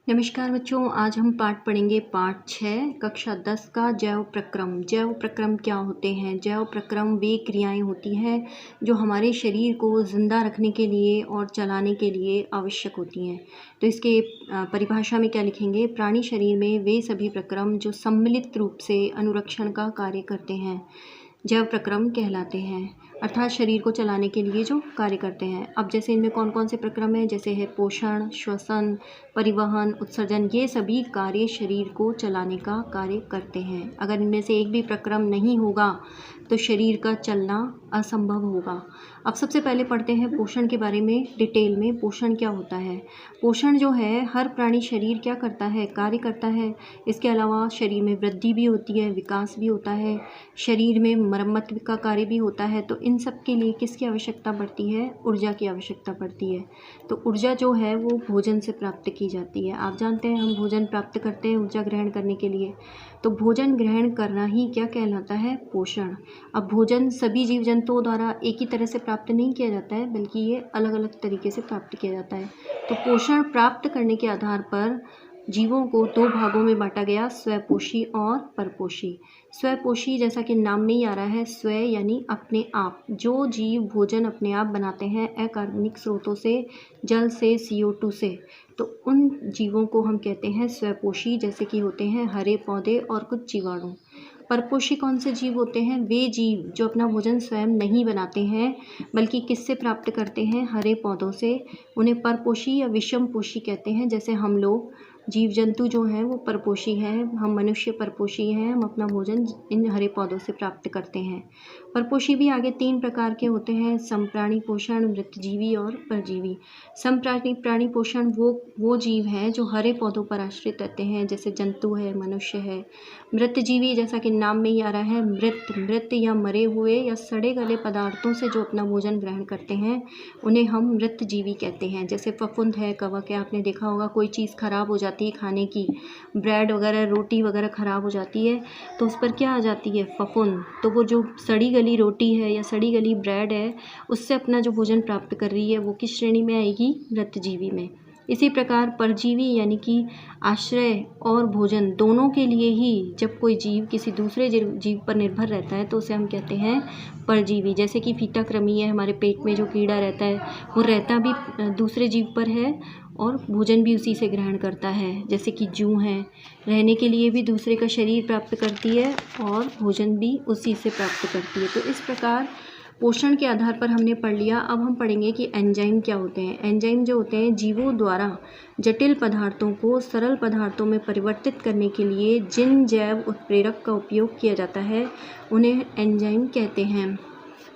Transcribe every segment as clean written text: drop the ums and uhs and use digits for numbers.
नमस्कार बच्चों, आज हम पाठ पढ़ेंगे पाठ 6 कक्षा 10 का जैव प्रक्रम। जैव प्रक्रम क्या होते हैं? जैव प्रक्रम वे क्रियाएं होती हैं जो हमारे शरीर को ज़िंदा रखने के लिए और चलाने के लिए आवश्यक होती हैं। तो इसके परिभाषा में क्या लिखेंगे? प्राणी शरीर में वे सभी प्रक्रम जो सम्मिलित रूप से अनुरक्षण का कार्य करते हैं जैव प्रक्रम कहलाते हैं, अर्थात शरीर को चलाने के लिए जो कार्य करते हैं। अब जैसे इनमें कौन कौन से प्रक्रम हैं, जैसे है पोषण, श्वसन, परिवहन, उत्सर्जन, ये सभी कार्य शरीर को चलाने का कार्य करते हैं। अगर इनमें से एक भी प्रक्रम नहीं होगा तो शरीर का चलना असंभव होगा। अब सबसे पहले पढ़ते हैं पोषण के बारे में डिटेल में। पोषण क्या होता है? पोषण जो है हर प्राणी शरीर क्या करता है? कार्य करता है। इसके अलावा शरीर में वृद्धि भी होती है, विकास भी होता है, शरीर में मरम्मत का कार्य भी होता है। तो इन सब के लिए किसकी आवश्यकता पड़ती है? ऊर्जा की आवश्यकता पड़ती है। तो ऊर्जा जो है वो भोजन से प्राप्त की जाती है। आप जानते हैं हम भोजन प्राप्त करते हैं ऊर्जा ग्रहण करने के लिए। तो भोजन ग्रहण करना ही क्या कहलाता है? पोषण। अब भोजन सभी जीव जंतुओं द्वारा एक ही तरह से प्राप्त नहीं किया जाता है, बल्कि ये अलग अलग तरीके से प्राप्त किया जाता है। तो पोषण प्राप्त करने के आधार पर जीवों को दो भागों में बांटा गया, स्वपोषी और परपोषी। स्वपोषी जैसा कि नाम में ही आ रहा है, स्व यानी अपने आप। जो जीव भोजन अपने आप बनाते हैं अकार्बनिक स्रोतों से, जल से, CO2 से, तो उन जीवों को हम कहते हैं स्वपोषी, जैसे कि होते हैं हरे पौधे और कुछ जीवाणु। परपोषी कौन से जीव होते हैं? वे जीव जो अपना भोजन स्वयं नहीं बनाते हैं, बल्कि किससे प्राप्त करते हैं? हरे पौधों से। उन्हें परपोषी या विषमपोषी कहते हैं। जैसे हम लोग जीव जंतु जो हैं वो परपोषी हैं, हम मनुष्य परपोषी हैं, हम अपना भोजन इन हरे पौधों से प्राप्त करते हैं। परपोषी भी आगे 3 प्रकार के होते हैं, समप्राणी पोषण, मृतजीवी और परजीवी। समप्राणी पोषण वो जीव हैं जो हरे पौधों पर आश्रित रहते हैं, जैसे जंतु है, मनुष्य है। मृतजीवी जैसा कि नाम में ही आ रहा है, मृत या मरे हुए या सड़े गले पदार्थों से जो अपना भोजन ग्रहण करते हैं उन्हें हम मृतजीवी कहते हैं। जैसे फफूंद है, कवक है, आपने देखा होगा कोई चीज़ खराब हो जाती है खाने की, ब्रेड वगैरह, रोटी वगैरह खराब हो जाती है तो उस पर क्या आ जाती है? फफूंद। तो वो जो सड़ी गली रोटी है या सड़ी गली ब्रेड है उससे अपना जो भोजन प्राप्त कर रही है वो किस श्रेणी में आएगी? मृतजीवी में। इसी प्रकार परजीवी यानी कि आश्रय और भोजन दोनों के लिए ही जब कोई जीव किसी दूसरे जीव पर निर्भर रहता है तो उसे हम कहते हैं परजीवी। जैसे कि फीताकृमि है, हमारे पेट में जो कीड़ा रहता है वो रहता भी दूसरे जीव पर है और भोजन भी उसी से ग्रहण करता है। जैसे कि जूं है, रहने के लिए भी दूसरे का शरीर प्राप्त करती है और भोजन भी उसी से प्राप्त करती है। तो इस प्रकार पोषण के आधार पर हमने पढ़ लिया। अब हम पढ़ेंगे कि एंजाइम क्या होते हैं। एंजाइम जो होते हैं जीवों द्वारा जटिल पदार्थों को सरल पदार्थों में परिवर्तित करने के लिए जिन जैव उत्प्रेरक का उपयोग किया जाता है उन्हें एंजाइम कहते हैं।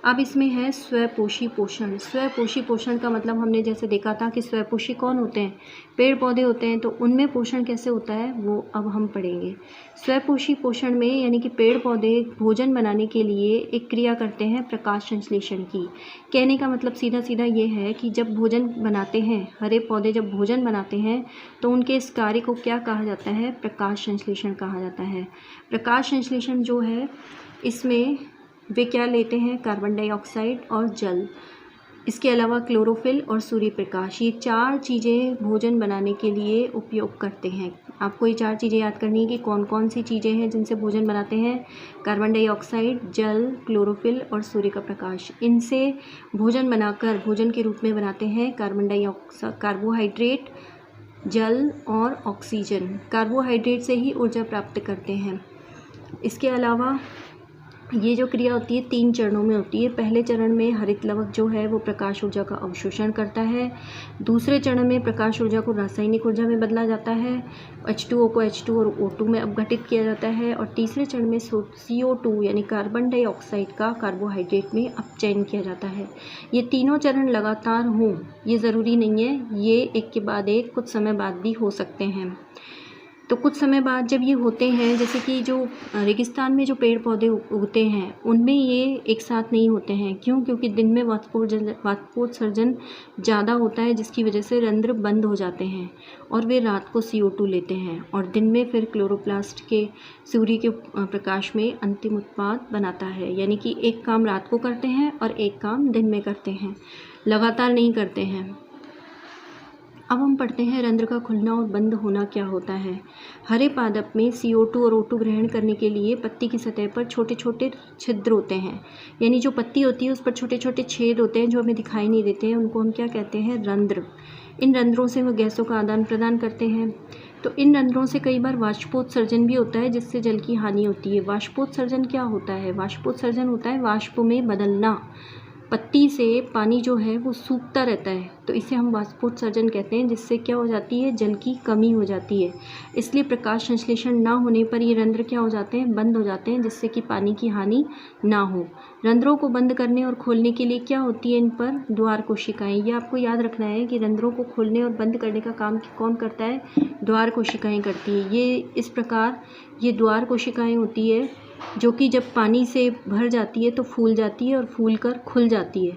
अब इसमें है स्वपोषी पोषण। स्वपोषी पोषण का मतलब हमने जैसे देखा था कि स्वपोषी कौन होते हैं? पेड़ पौधे होते हैं। तो उनमें पोषण कैसे होता है वो अब हम पढ़ेंगे। स्वपोषी पोषण में यानी कि पेड़ पौधे भोजन बनाने के लिए एक क्रिया करते हैं प्रकाश संश्लेषण की। कहने का मतलब सीधा सीधा ये है कि जब भोजन बनाते हैं, हरे पौधे जब भोजन बनाते हैं तो उनके इस कार्य को क्या कहा जाता है? प्रकाश संश्लेषण कहा जाता है। प्रकाश संश्लेषण जो है इसमें वे क्या लेते हैं? कार्बन डाइऑक्साइड और जल। इसके अलावा क्लोरोफिल और सूर्य प्रकाश, ये 4 चीज़ें भोजन बनाने के लिए उपयोग करते हैं। आपको ये 4 चीज़ें याद करनी है कि कौन कौन सी चीज़ें हैं जिनसे भोजन बनाते हैं। कार्बन डाइऑक्साइड, जल, क्लोरोफिल और सूर्य का प्रकाश। इनसे भोजन बनाकर भोजन के रूप में बनाते हैं कार्बोहाइड्रेट, जल और ऑक्सीजन। कार्बोहाइड्रेट से ही ऊर्जा प्राप्त करते हैं। इसके अलावा ये जो क्रिया होती है 3 चरणों में होती है। पहले चरण में हरित लवक जो है वो प्रकाश ऊर्जा का अवशोषण करता है। दूसरे चरण में प्रकाश ऊर्जा को रासायनिक ऊर्जा में बदला जाता है, H2O को H2 और O2 में अपघटित किया जाता है। और तीसरे चरण में CO2 यानी कार्बन डाइऑक्साइड का कार्बोहाइड्रेट में अपचयन किया जाता है। ये तीनों चरण लगातार हों ये ज़रूरी नहीं है, ये एक के बाद एक कुछ समय बाद भी हो सकते हैं। तो कुछ समय बाद जब ये होते हैं, जैसे कि जो रेगिस्तान में जो पेड़ पौधे उगते हैं उनमें ये एक साथ नहीं होते हैं। क्यों? क्योंकि दिन में वाष्पोत्सर्जन ज़्यादा होता है, जिसकी वजह से रंध्र बंद हो जाते हैं और वे रात को CO2 लेते हैं और दिन में फिर क्लोरोप्लास्ट के सूर्य के प्रकाश में अंतिम उत्पाद बनाता है। यानी कि एक काम रात को करते हैं और एक काम दिन में करते हैं, लगातार नहीं करते हैं। अब हम पढ़ते हैं रंध्र का खुलना और बंद होना क्या होता है। हरे पादप में CO2 और O2 ग्रहण करने के लिए पत्ती की सतह पर छोटे छोटे छिद्र होते हैं, यानी जो पत्ती होती है उस पर छोटे छोटे छेद होते हैं जो हमें दिखाई नहीं देते हैं, उनको हम क्या कहते हैं, रंध्र। इन रंध्रों से वह गैसों का आदान प्रदान करते हैं। तो इन रंध्रों से कई बार वाष्पोत्सर्जन भी होता है जिससे जल की हानि होती है। वाष्पोत्सर्जन क्या होता है? वाष्पोत्सर्जन होता है वाष्प में बदलना। पत्ती से पानी जो है वो सूखता रहता है, तो इसे हम वाष्पोत्सर्जन कहते हैं, जिससे क्या हो जाती है, जल की कमी हो जाती है। इसलिए प्रकाश संश्लेषण ना होने पर ये रंध्र क्या हो जाते हैं, बंद हो जाते हैं, जिससे कि पानी की हानि ना हो। रंध्रों को बंद करने और खोलने के लिए क्या होती है इन पर, द्वार कोशिकाएं। ये आपको याद रखना है कि रंध्रों को खोलने और बंद करने का काम कौन करता है, द्वार कोशिकाएं करती है। ये इस प्रकार ये द्वार कोशिकाएं होती है जो कि जब पानी से भर जाती है तो फूल जाती है और फूल कर खुल जाती है,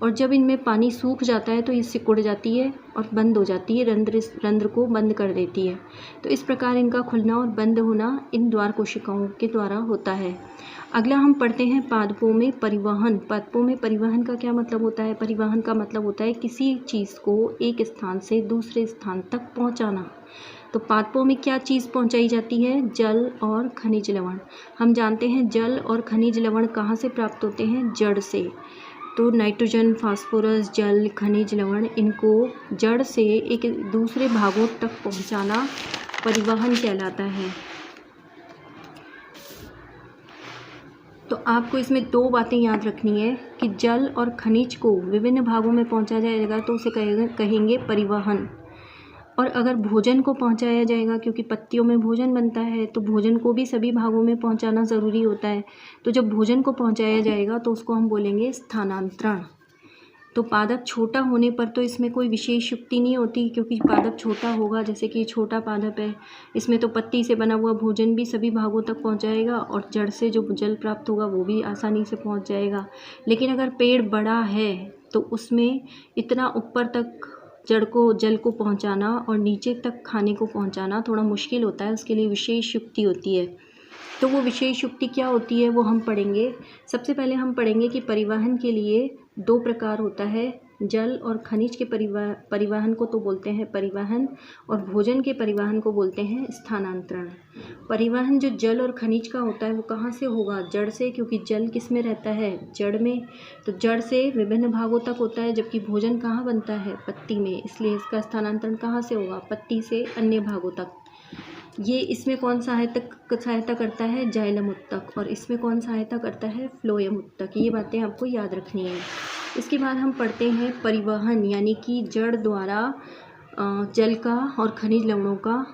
और जब इनमें पानी सूख जाता है तो ये सिकुड़ जाती है और बंद हो जाती है, रंध्र को बंद कर देती है। तो इस प्रकार इनका खुलना और बंद होना इन द्वार कोशिकाओं के द्वारा होता है। अगला हम पढ़ते हैं पादपों में परिवहन। पादपों में परिवहन का क्या मतलब होता है? परिवहन का मतलब होता है किसी चीज़ को एक स्थान से दूसरे स्थान तक पहुँचाना। तो पादपों में क्या चीज़ पहुंचाई जाती है? जल और खनिज लवण। हम जानते हैं जल और खनिज लवण कहाँ से प्राप्त होते हैं? जड़ से। तो नाइट्रोजन, फास्फोरस, जल, खनिज लवण, इनको जड़ से एक दूसरे भागों तक पहुंचाना परिवहन कहलाता है। तो आपको इसमें दो बातें याद रखनी है कि जल और खनिज को विभिन्न भागों में पहुंचाया जाएगा तो उसे कहेंगे परिवहन। और अगर भोजन को पहुंचाया जाएगा, क्योंकि पत्तियों में भोजन बनता है तो भोजन को भी सभी भागों में पहुंचाना ज़रूरी होता है, तो जब भोजन को पहुंचाया जाएगा तो उसको हम बोलेंगे स्थानांतरण। तो पादप छोटा होने पर तो इसमें कोई विशेष युक्ति नहीं होती, क्योंकि पादप छोटा होगा, जैसे कि छोटा पादप है, इसमें तो पत्ती से बना हुआ भोजन भी सभी भागों तक पहुंचाएगा और जड़ से जो जल प्राप्त होगा वो भी आसानी से पहुंच जाएगा। लेकिन अगर पेड़ बड़ा है तो उसमें इतना ऊपर तक जल को पहुंचाना और नीचे तक खाने को पहुंचाना थोड़ा मुश्किल होता है, उसके लिए विशेष युक्ति होती है। तो वो विशेष युक्ति क्या होती है वो हम पढ़ेंगे। सबसे पहले हम पढ़ेंगे कि परिवहन के लिए दो प्रकार होता है, जल और खनिज के परिवहन को तो बोलते हैं परिवहन, और भोजन के परिवहन को बोलते हैं स्थानांतरण। परिवहन जो जल और खनिज का होता है वो कहाँ से होगा? जड़ से, क्योंकि जल किस में रहता है? जड़ में। तो जड़ से विभिन्न भागों तक होता है, जबकि भोजन कहाँ बनता है? पत्ती में। इसलिए इसका स्थानांतरण कहाँ से होगा? पत्ती से अन्य भागों तक। ये इसमें कौन सहायता करता है? जाइलम उत्तक। और इसमें कौन सहायता करता है? फ्लोएम उत्तक। ये बातें आपको याद रखनी है। इसके बाद हम पढ़ते हैं परिवहन, यानी कि जड़ द्वारा जल का और खनिज लवणों का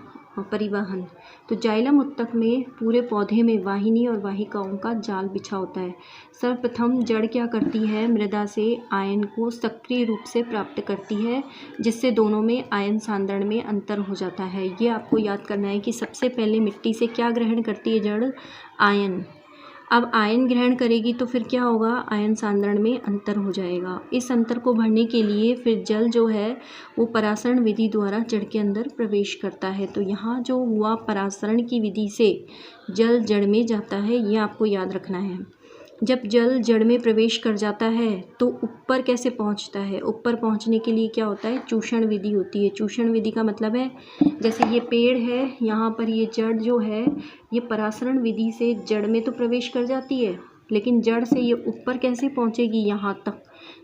परिवहन। तो जाइलम उत्तक में पूरे पौधे में वाहिनी और वाहिकाओं का जाल बिछा होता है। सर्वप्रथम जड़ क्या करती है? मृदा से आयन को सक्रिय रूप से प्राप्त करती है, जिससे दोनों में आयन सांद्रण में अंतर हो जाता है। ये आपको याद करना है कि सबसे पहले मिट्टी से क्या ग्रहण करती है जड़? आयन। अब आयन ग्रहण करेगी तो फिर क्या होगा? आयन सांद्रण में अंतर हो जाएगा। इस अंतर को भरने के लिए फिर जल जो है वो परासरण विधि द्वारा जड़ के अंदर प्रवेश करता है। तो यहाँ जो हुआ परासरण की विधि से जल जड़ में जाता है, ये आपको याद रखना है। जब जल जड़ में प्रवेश कर जाता है तो ऊपर कैसे पहुंचता है? ऊपर पहुंचने के लिए क्या होता है? चूषण विधि होती है। चूषण विधि का मतलब है, जैसे ये पेड़ है, यहाँ पर ये जड़ जो है ये परासरण विधि से जड़ में तो प्रवेश कर जाती है, लेकिन जड़ से ये ऊपर कैसे पहुंचेगी? यहाँ तक।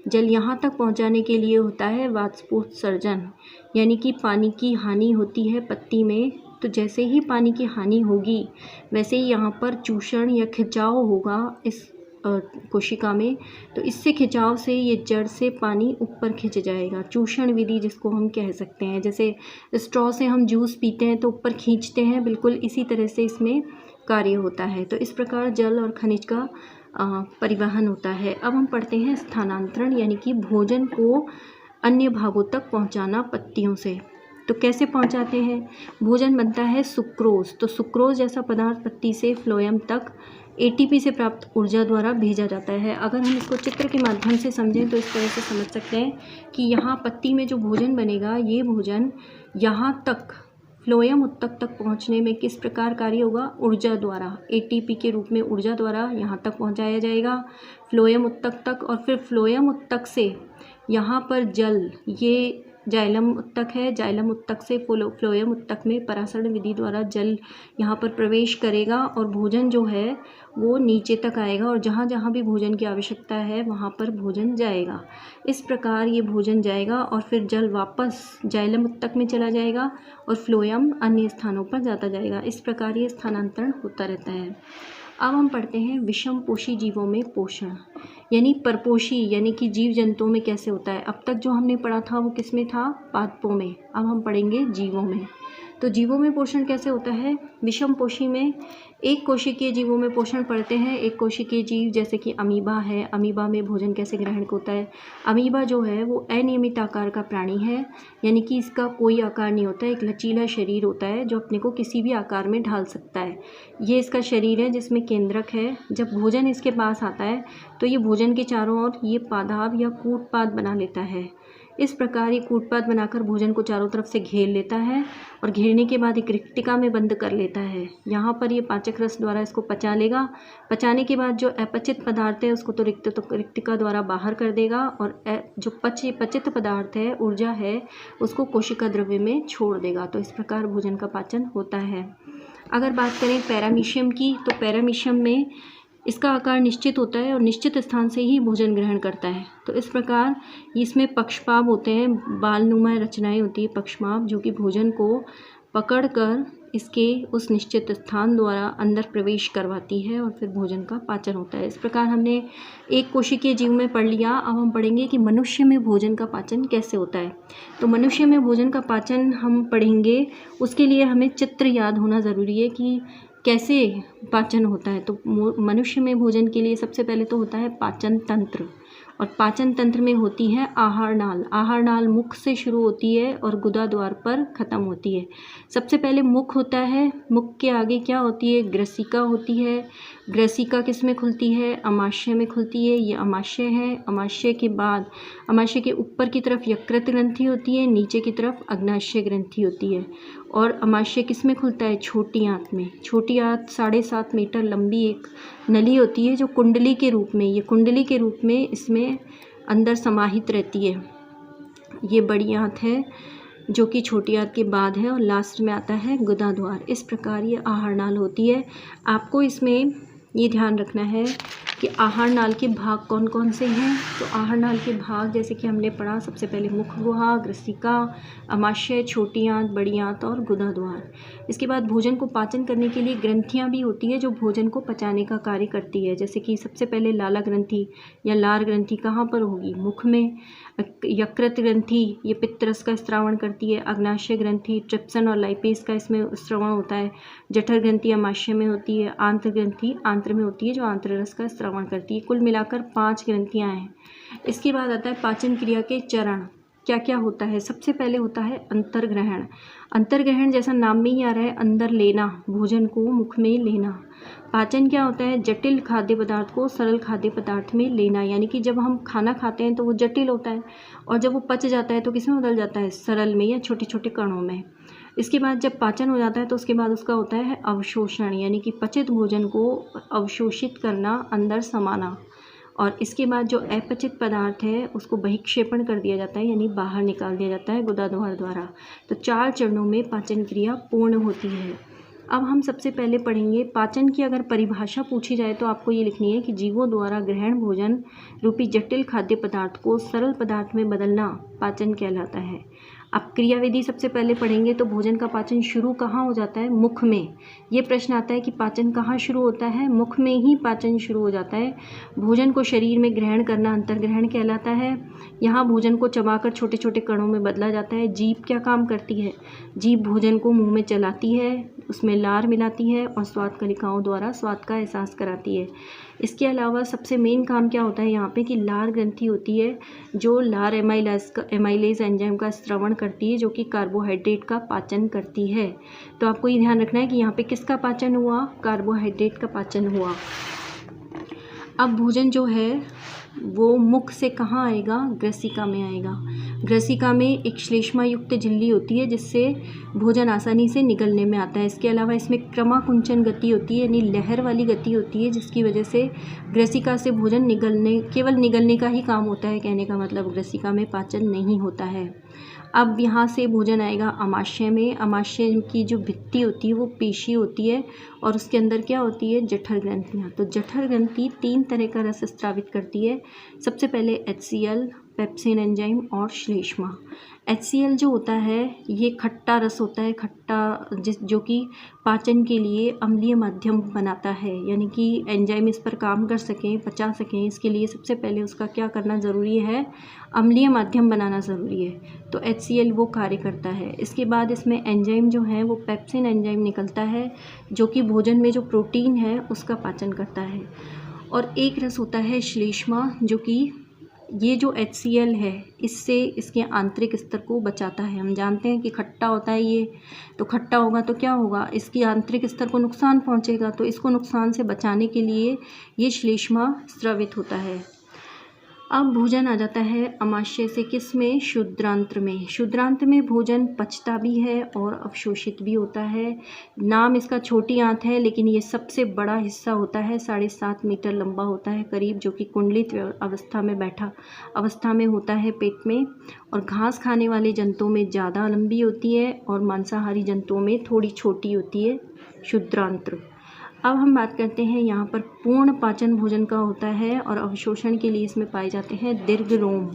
जल यहाँ तक पहुँचाने के लिए होता है वाष्पोत्सर्जन, यानी कि पानी की हानि होती है पत्ती में। तो जैसे ही पानी की हानि होगी वैसे ही यहाँ पर चूषण या खिंचाव होगा इस कोशिका में। तो इससे खिंचाव से ये जड़ से पानी ऊपर खिंच जाएगा। चूषण विधि जिसको हम कह सकते हैं, जैसे स्ट्रॉ से हम जूस पीते हैं तो ऊपर खींचते हैं, बिल्कुल इसी तरह से इसमें कार्य होता है। तो इस प्रकार जल और खनिज का परिवहन होता है। अब हम पढ़ते हैं स्थानांतरण, यानी कि भोजन को अन्य भागों तक पहुँचाना पत्तियों से। तो कैसे पहुंचाते हैं? भोजन बनता है सुक्रोज। तो सुक्रोज जैसा पदार्थ पत्ती से फ्लोएम तक ATP से प्राप्त ऊर्जा द्वारा भेजा जाता है। अगर हम इसको चित्र के माध्यम से समझें तो इस तरह से समझ सकते हैं कि यहाँ पत्ती में जो भोजन बनेगा, ये भोजन यहाँ तक फ्लोएम उत्तक तक पहुँचने में किस प्रकार कार्य होगा? ऊर्जा द्वारा, ATP के रूप में ऊर्जा द्वारा यहाँ तक पहुँचाया जाएगा फ्लोएम उत्तक तक। और फिर फ्लोएम उत्तक से यहाँ पर जल, ये जाइलम उत्तक है, जाइलम उत्तक से फ्लोएम उत्तक में परासरण विधि द्वारा जल यहाँ पर प्रवेश करेगा और भोजन जो है वो नीचे तक आएगा और जहाँ जहाँ भी भोजन की आवश्यकता है वहाँ पर भोजन जाएगा। इस प्रकार ये भोजन जाएगा और फिर जल वापस जाइलम उत्तक में चला जाएगा और फ्लोएम अन्य स्थानों पर जाता जाएगा। इस प्रकार ये स्थानांतरण होता रहता है। अब हम पढ़ते हैं विषम पोषी जीवों में पोषण, यानी परपोषी यानी कि जीव जंतुओं में कैसे होता है। अब तक जो हमने पढ़ा था वो किस में था, पादपों में। अब हम पढ़ेंगे जीवों में। तो जीवों में पोषण कैसे होता है। विषम पोषी में एक कोशिकीय जीवों में पोषण पढ़ते हैं। एक कोशिकीय जीव जैसे कि अमीबा है, अमीबा में भोजन कैसे ग्रहण होता है। अमीबा जो है वो अनियमित आकार का प्राणी है, यानी कि इसका कोई आकार नहीं होता है, एक लचीला शरीर होता है जो अपने को किसी भी आकार में ढाल सकता है। ये इसका शरीर है जिसमें केंद्रक है। जब भोजन इसके पास आता है तो ये भोजन के चारों ओर ये पादाब या कूटपाद बना लेता है। इस प्रकार ये कूटपाद बनाकर भोजन को चारों तरफ से घेर लेता है और घेरने के बाद एक रिक्तिका में बंद कर लेता है। यहाँ पर ये पाचक रस द्वारा इसको पचा लेगा। पचाने के बाद जो अपचित पदार्थ है उसको तो रिक्तिका द्वारा बाहर कर देगा और जो पचित पदार्थ है, ऊर्जा है, उसको कोशिका द्रव्य में छोड़ देगा। तो इस प्रकार भोजन का पाचन होता है। अगर बात करें पैरामीशियम की, तो पैरामीशियम में इसका आकार निश्चित होता है और निश्चित स्थान से ही भोजन ग्रहण करता है। तो इस प्रकार इसमें पक्षपाभ होते हैं, बालनुमा रचनाएं होती है पक्षपाभ, जो कि भोजन को पकड़कर इसके उस निश्चित स्थान द्वारा अंदर प्रवेश करवाती है और फिर भोजन का पाचन होता है। इस प्रकार हमने एक कोशिकीय जीव में पढ़ लिया। अब हम पढ़ेंगे कि मनुष्य में भोजन का पाचन कैसे होता है। तो मनुष्य में भोजन का पाचन हम पढ़ेंगे, उसके लिए हमें चित्र याद होना ज़रूरी है कि कैसे पाचन होता है। तो मनुष्य में भोजन के लिए सबसे पहले तो होता है पाचन तंत्र, और पाचन तंत्र में होती है आहार नाल। आहार नाल मुख से शुरू होती है और गुदा द्वार पर ख़त्म होती है। सबसे पहले मुख होता है, मुख के आगे क्या होती है, ग्रसिका होती है। ग्रसिका किस में खुलती है, अमाशय में खुलती है। ये अमाशय है। अमाशय के बाद अमाशय के ऊपर की तरफ यकृत ग्रंथि होती है, नीचे की तरफ अग्नाशय ग्रंथि होती है। और अमाशय किस में खुलता है, छोटी आंत में। छोटी आंत 7.5 मीटर लंबी एक नली होती है जो कुंडली के रूप में, ये कुंडली के रूप में इसमें अंदर समाहित रहती है। ये बड़ी आंत है जो कि छोटी आंत के बाद है और लास्ट में आता है गुदा द्वार। इस प्रकार ये आहार नाल होती है। आपको इसमें ये ध्यान रखना है कि आहार नाल के भाग कौन कौन से हैं। तो आहार नाल के भाग जैसे कि हमने पढ़ा, सबसे पहले मुख गुहा, ग्रसिका, अमाशय, छोटी आंत, बड़ी आंत और गुदा द्वार। इसके बाद भोजन को पाचन करने के लिए ग्रंथियां भी होती है जो भोजन को पचाने का कार्य करती है। जैसे कि सबसे पहले लाला ग्रंथि या लार ग्रंथि कहाँ पर होगी, मुख में। यकृत ग्रंथि ये पित्त रस का स्त्रावण करती है। अग्नाशय ग्रंथि ट्रिप्सन और लाइपेज का इसमें स्रावण होता है। जठर ग्रंथि अमाशय में होती है। आंत्र ग्रंथि आंत्र में होती है जो आंत्र रस का स्रावण करती है। कुल मिलाकर 5 ग्रंथियां हैं। इसके बाद आता है पाचन क्रिया के चरण, क्या क्या होता है। सबसे पहले होता है अंतर्ग्रहण। अंतर्ग्रहण जैसा नाम में ही आ रहा है, अंदर लेना, भोजन को मुख में लेना। पाचन क्या होता है, जटिल खाद्य पदार्थ को सरल खाद्य पदार्थ में लेना, यानी कि जब हम खाना खाते हैं तो वो जटिल होता है और जब वो पच जाता है तो किस में बदल जाता है, सरल में या छोटे छोटे कणों में। इसके बाद जब पाचन हो जाता है तो उसके बाद उसका होता है अवशोषण, यानी कि पचित भोजन को अवशोषित करना, अंदर समाना। और इसके बाद जो अपचित पदार्थ है उसको बहिक्षेपण कर दिया जाता है, यानी बाहर निकाल दिया जाता है गुदा द्वार द्वारा। तो 4 चरणों में पाचन क्रिया पूर्ण होती है। अब हम सबसे पहले पढ़ेंगे पाचन की अगर परिभाषा पूछी जाए तो आपको ये लिखनी है कि जीवों द्वारा ग्रहण भोजन रूपी जटिल खाद्य पदार्थ को सरल पदार्थ में बदलना पाचन कहलाता है। अब क्रियाविधि सबसे पहले पढ़ेंगे तो भोजन का पाचन शुरू कहाँ हो जाता है, मुख में। ये प्रश्न आता है कि पाचन कहाँ शुरू होता है, मुख में ही पाचन शुरू हो जाता है। भोजन को शरीर में ग्रहण करना अंतर्ग्रहण कहलाता है। यहाँ भोजन को चबाकर छोटे छोटे कणों में बदला जाता है। जीभ क्या काम करती है, जीभ भोजन को मुंह में चलाती है, उसमें लार मिलाती है और स्वाद कलिकाओं द्वारा स्वाद का एहसास कराती है। इसके अलावा सबसे मेन काम क्या होता है यहाँ पे कि लार ग्रंथि होती है जो लार एमाइलेज एंजाइम का स्रावण करती है, जो कि कार्बोहाइड्रेट का पाचन करती है। तो आपको ये ध्यान रखना है कि यहाँ पे किसका पाचन हुआ, कार्बोहाइड्रेट का पाचन हुआ। अब भोजन जो है वो मुख से कहाँ आएगा, ग्रसिका में आएगा। ग्रसिका में एक श्लेष्मा युक्त झिल्ली होती है जिससे भोजन आसानी से निगलने में आता है। इसके अलावा इसमें क्रमाकुंचन गति होती है, यानी लहर वाली गति होती है, जिसकी वजह से ग्रसिका से भोजन केवल निगलने का ही काम होता है। कहने का मतलब ग्रसिका में पाचन नहीं होता है। अब यहाँ से भोजन आएगा अमाशय में। अमाशय की जो भित्ति होती है वो पेशी होती है और उसके अंदर क्या होती है, जठर ग्रंथियाँ। तो जठर ग्रंथि 3 तरह का रस स्रावित करती है। सबसे पहले HCl, पेप्सिन एंजाइम और श्लेष्मा। HCl जो होता है ये खट्टा रस होता है, खट्टा जो कि पाचन के लिए अम्लीय माध्यम बनाता है, यानी कि एंजाइम इस पर काम कर सकें, पचा सकें, इसके लिए सबसे पहले उसका क्या करना ज़रूरी है, अम्लीय माध्यम बनाना ज़रूरी है। तो HCl वो कार्य करता है। इसके बाद इसमें एंजाइम जो है वो पेप्सिन एंजाइम निकलता है, जो कि भोजन में जो प्रोटीन है उसका पाचन करता है। और एक रस होता है श्लेष्मा, जो कि ये जो HCl है इससे इसके आंतरिक स्तर को बचाता है। हम जानते हैं कि खट्टा होता है ये, तो खट्टा होगा तो क्या होगा, इसकी आंतरिक स्तर को नुकसान पहुंचेगा, तो इसको नुकसान से बचाने के लिए ये श्लेष्मा स्रावित होता है। अब भोजन आ जाता है अमाशय से किस में, शुद्रांत्र में। शुद्रांत्र में भोजन पचता भी है और अवशोषित भी होता है। नाम इसका छोटी आंत है, लेकिन ये सबसे बड़ा हिस्सा होता है, 7.5 मीटर लंबा होता है करीब, जो कि कुंडलित अवस्था में बैठा अवस्था में होता है पेट में। और घास खाने वाले जंतुओं में ज़्यादा लंबी होती है और मांसाहारी जंतुओं में थोड़ी छोटी होती है शुद्रांत्र। अब हम बात करते हैं यहाँ पर पूर्ण पाचन भोजन का होता है और अवशोषण के लिए इसमें पाए जाते हैं दीर्घ रोम।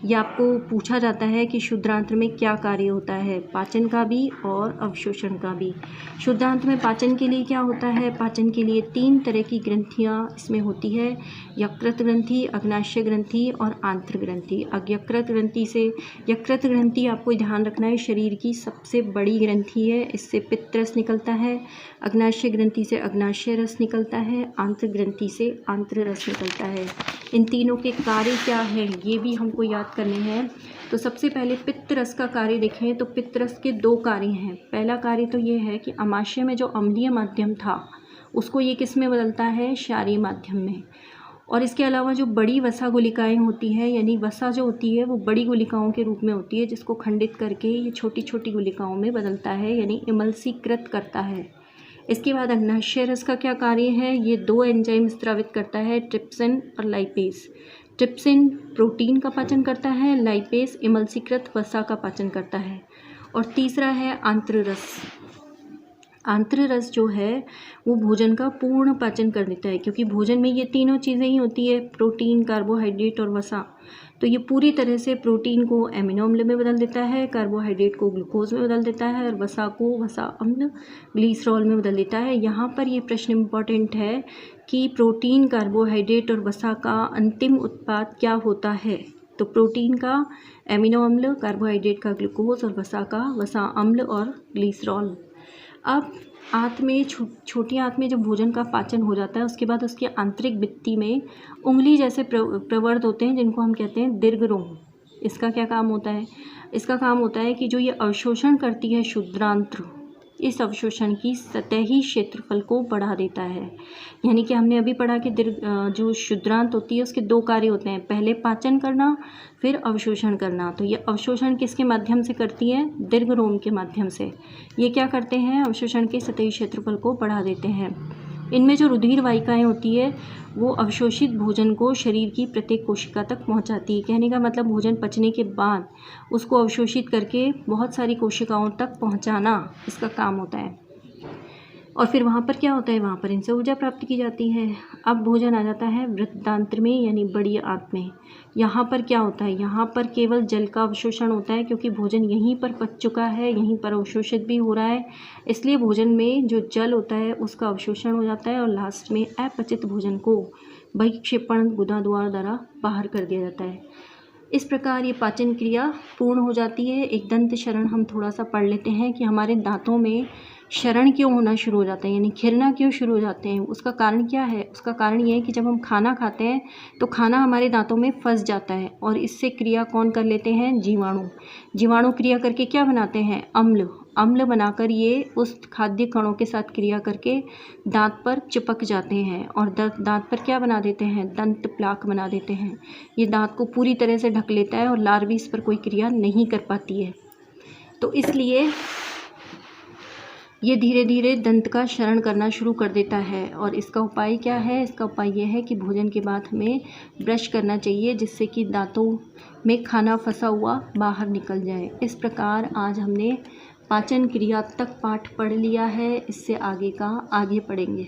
ये आपको पूछा जाता है कि शुद्रांत्र में क्या कार्य होता है, पाचन का भी और अवशोषण का भी। शुद्रांत्र में पाचन के लिए क्या होता है, पाचन के लिए 3 तरह की ग्रंथियाँ इसमें होती है, यकृत ग्रंथि, अग्नाशय ग्रंथि और आंत्र ग्रंथि। यकृत ग्रंथि आपको ध्यान रखना है, शरीर की सबसे बड़ी ग्रंथि है, इससे पित्त रस निकलता है। अग्नाशय ग्रंथि से अग्नाशय रस निकलता है, आंत्र ग्रंथि से आंत्र रस निकलता है। इन तीनों के कार्य क्या हैं ये भी हमको याद करने हैं। तो सबसे पहले पित्त रस का कार्य देखें तो पित्त रस के 2 कार्य हैं। पहला कार्य तो ये है कि अमाशय में जो अम्लीय माध्यम था उसको ये किस में बदलता है, क्षारीय माध्यम में। और इसके अलावा जो बड़ी वसा गुलिकाएँ होती हैं, यानी वसा जो होती है वो बड़ी गुलिकाओं के रूप में होती है, जिसको खंडित करके ये छोटी छोटी गुलिकाओं में बदलता है, यानी इमल्सीकृत करता है। इसके बाद अग्नाशय रस का क्या कार्य है, ये 2 एंजाइम स्रावित करता है, ट्रिप्सिन और लाइपेज। ट्रिप्सिन प्रोटीन का पाचन करता है, लाइपेज इमल्सीकृत वसा का पाचन करता है। और तीसरा है आंत्र रस। आंत्र रस जो है वो भोजन का पूर्ण पाचन कर देता है, क्योंकि भोजन में ये तीनों चीज़ें ही होती है, प्रोटीन, कार्बोहाइड्रेट और वसा। तो ये पूरी तरह से प्रोटीन को एमिनो अम्ल में बदल देता है, कार्बोहाइड्रेट को ग्लूकोज में बदल देता है और वसा को वसा अम्ल ग्लिसरॉल में बदल देता है। यहाँ पर ये प्रश्न इम्पॉर्टेंट है कि प्रोटीन, कार्बोहाइड्रेट और वसा का अंतिम उत्पाद क्या होता है। तो प्रोटीन का एमिनो अम्ल, कार्बोहाइड्रेट का ग्लूकोज और वसा का वसा अम्ल और ग्लिसरॉल। अब आंत में छोटी आंत में जब भोजन का पाचन हो जाता है उसके बाद उसकी आंतरिक भित्ति में उंगली जैसे प्रवर्ध होते हैं, जिनको हम कहते हैं दीर्घ रोम। इसका क्या काम होता है, इसका काम होता है कि जो ये अवशोषण करती है शुद्रांत्र, इस अवशोषण की सतही क्षेत्रफल को बढ़ा देता है। यानी कि हमने अभी पढ़ा कि जो शुद्रांत होती है उसके 2 कार्य होते हैं, पहले पाचन करना फिर अवशोषण करना। तो ये अवशोषण किसके माध्यम से करती है, दीर्घ रोम के माध्यम से। ये क्या करते हैं, अवशोषण के सतही क्षेत्रफल को बढ़ा देते हैं। इनमें जो रुधिर वाहिकाएँ होती है वो अवशोषित भोजन को शरीर की प्रत्येक कोशिका तक पहुंचाती है। कहने का मतलब भोजन पचने के बाद उसको अवशोषित करके बहुत सारी कोशिकाओं तक पहुंचाना इसका काम होता है। और फिर वहाँ पर क्या होता है, वहाँ पर इनसे ऊर्जा प्राप्त की जाती है। अब भोजन आ जाता है वृत्तांत्र में, यानी बड़ी आंत में। यहाँ पर क्या होता है, यहाँ पर केवल जल का अवशोषण होता है, क्योंकि भोजन यहीं पर पच चुका है, यहीं पर अवशोषित भी हो रहा है, इसलिए भोजन में जो जल होता है उसका अवशोषण हो जाता है और लास्ट में अपचित भोजन को बहिक्षेपण गुदा द्वारा बाहर कर दिया जाता है। इस प्रकार ये पाचन क्रिया पूर्ण हो जाती है। एक दंत शरण हम थोड़ा सा पढ़ लेते हैं कि हमारे दांतों में शरण क्यों होना शुरू हो जाता है, यानी खिरना क्यों शुरू हो जाते हैं। उसका कारण क्या है, उसका कारण ये है कि जब हम खाना खाते हैं तो खाना हमारे दांतों में फंस जाता है और इससे क्रिया कौन कर लेते हैं, जीवाणु। जीवाणु क्रिया करके क्या बनाते हैं, अम्ल। अम्ल बनाकर ये उस खाद्य कणों के साथ क्रिया करके दांत पर चिपक जाते हैं और दांत पर क्या बना देते हैं, दंत प्लाक बना देते हैं। ये दांत को पूरी तरह से ढक लेता है और लार्वी इस पर कोई क्रिया नहीं कर पाती है। तो इसलिए ये धीरे धीरे दंत का क्षरण करना शुरू कर देता है। और इसका उपाय क्या है? इसका उपाय ये है कि भोजन के बाद हमें ब्रश करना चाहिए, जिससे कि दांतों में खाना फंसा हुआ बाहर निकल जाए। इस प्रकार आज हमने पाचन क्रिया तक पाठ पढ़ लिया है। इससे आगे का आगे पढ़ेंगे।